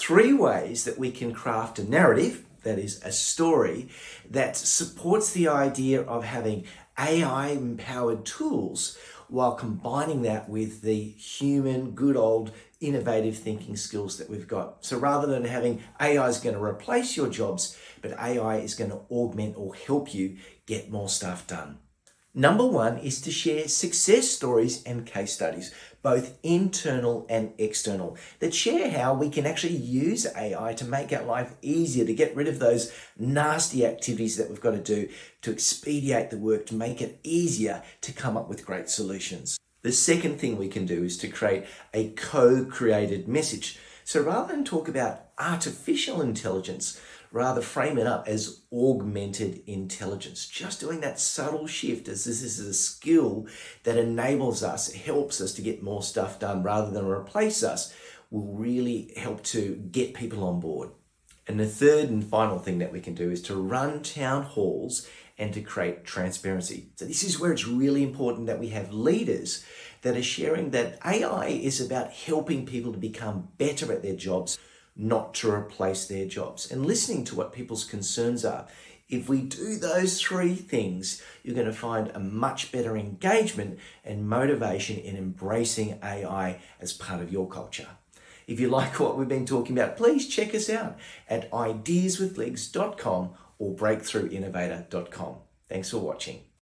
3 ways that we can craft a narrative, that is a story, that supports the idea of having AI-empowered tools while combining that with the human, good old, innovative thinking skills that we've got. So rather than having AI is going to replace your jobs, but AI is going to augment or help you get more stuff done. Number 1 is to share success stories and case studies, both internal and external, that share how we can actually use AI to make our life easier, to get rid of those nasty activities that we've got to do, to expedite the work, to make it easier to come up with great solutions. The second thing we can do is to create a co-created message. So rather than talk about artificial intelligence, rather frame it up as augmented intelligence. Just doing that subtle shift, as this is a skill that enables us, helps us to get more stuff done rather than replace us, will really help to get people on board. And the third and final thing that we can do is to run town halls and to create transparency. So this is where it's really important that we have leaders that are sharing that AI is about helping people to become better at their jobs, not to replace their jobs, and listening to what people's concerns are. If we do those 3 things, you're going to find a much better engagement and motivation in embracing AI as part of your culture. If you like what we've been talking about, please check us out at ideaswithlegs.com or breakthroughinnovator.com. Thanks for watching.